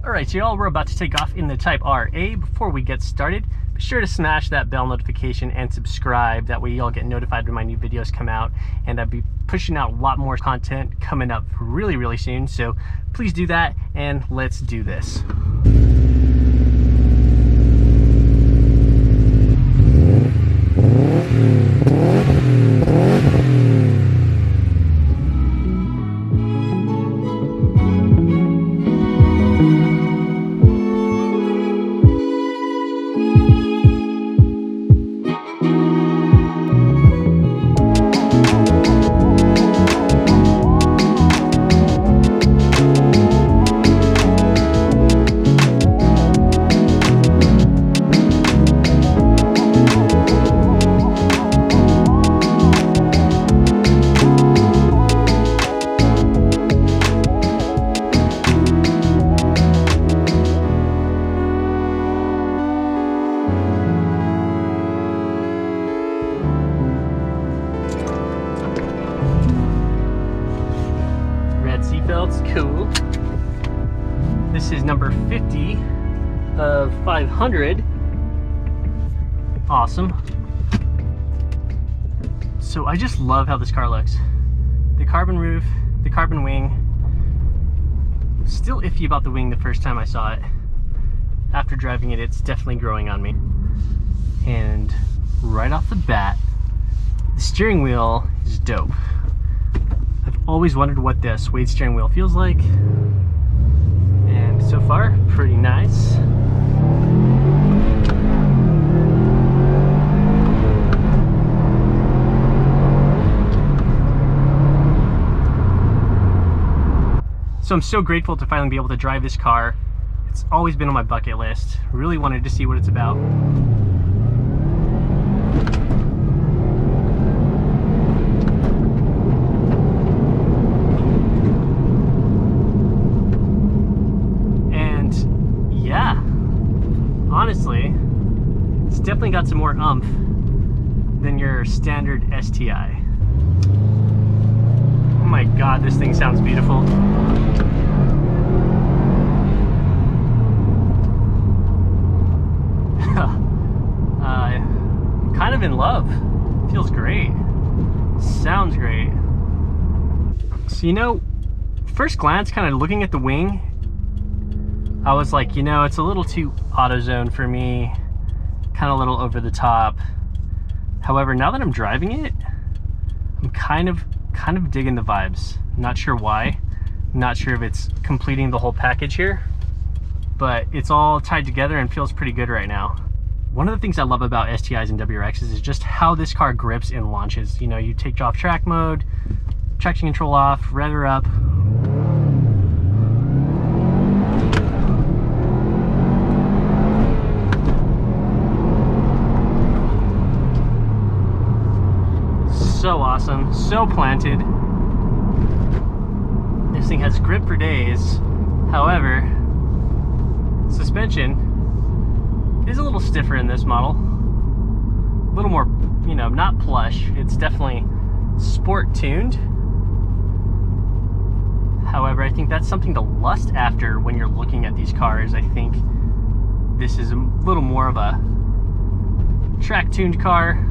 Alright, so y'all, we're about to take off in the Type RA. Before we get started, be sure to smash that bell notification and subscribe. That way y'all get notified when my new videos come out. And I'll be pushing out a lot more content coming up really soon. So please do that, and let's do this. Seatbelts, cool. This is number 50 of 500. Awesome. So I just love how this car looks. The carbon roof, the carbon wing. Still iffy about the wing the first time I saw it. After driving it, it's definitely growing on me. And right off the bat, the steering wheel is dope. Always wondered what the suede steering wheel feels like, and so far pretty nice. So I'm so grateful to finally be able to drive this car. It's always been on my bucket list. Really wanted to see what it's about. Honestly, it's definitely got some more oomph than your standard STI. Oh my god, this thing sounds beautiful. I'm kind of in love. Feels great. Sounds great. So, you know, first glance, kind of looking at the wing, I was like, you know, it's a little too AutoZone for me, kind of a little over the top. However, now that I'm driving it, I'm kind of digging the vibes. Not sure why. Not sure if it's completing the whole package here, but it's all tied together and feels pretty good right now. One of the things I love about STIs and WRXs is just how this car grips and launches. You know, you take off track mode, traction control off, rev her up. So awesome, so planted. This thing has grip for days. However, suspension is a little stiffer in this model. A little more, you know, not plush. It's definitely sport tuned. However, I think that's something to lust after when you're looking at these cars. I think this is a little more of a track tuned car.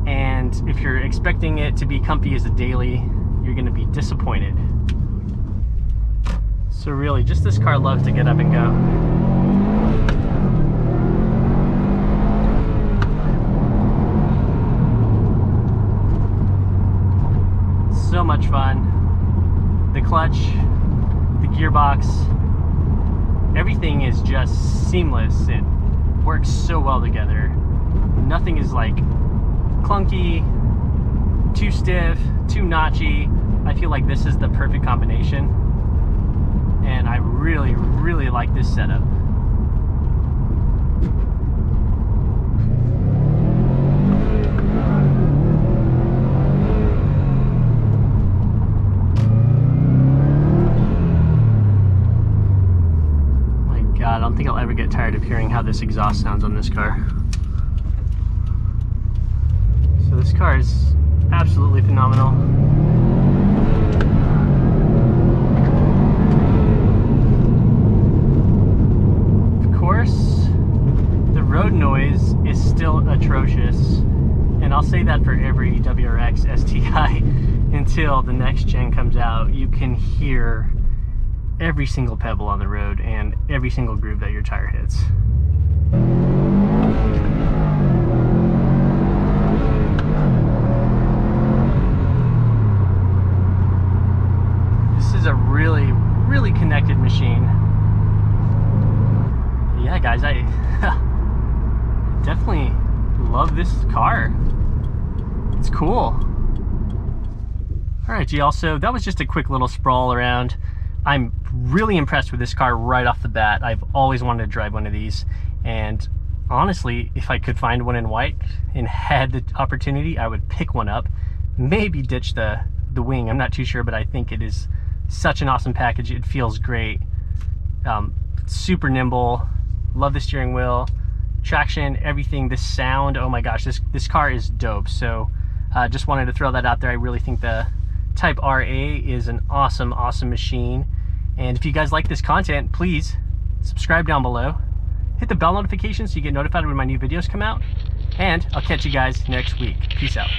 And if you're expecting it to be comfy as a daily, you're going to be disappointed. So really, just this car loves to get up and go. So much fun. The clutch, the gearbox, everything is just seamless. It works so well together. Nothing is like clunky, too stiff, too notchy. I feel like this is the perfect combination, and I really like this setup. My god, I don't think I'll ever get tired of hearing how this exhaust sounds on this car. So this car is absolutely phenomenal. is still atrocious. And I'll say that for every WRX STI until the next gen comes out. You can hear every single pebble on the road and every single groove that your tire hits. This is a really, really connected machine. Yeah, guys, I definitely love this car. It's cool. All right, y'all, so that was just a quick little sprawl around. I'm really impressed with this car right off the bat. I've always wanted to drive one of these, and honestly, if I could find one in white and had the opportunity, I would pick one up, maybe ditch the wing. I'm not too sure, but I think it is such an awesome package. It feels great. Super nimble. Love the steering wheel, traction, everything. The sound, oh my gosh, this car is dope. So just wanted to throw that out there. I really think the Type RA is an awesome machine. And if you guys like this content, please subscribe down below, hit the bell notification so you get notified when my new videos come out, and I'll catch you guys next week. Peace out.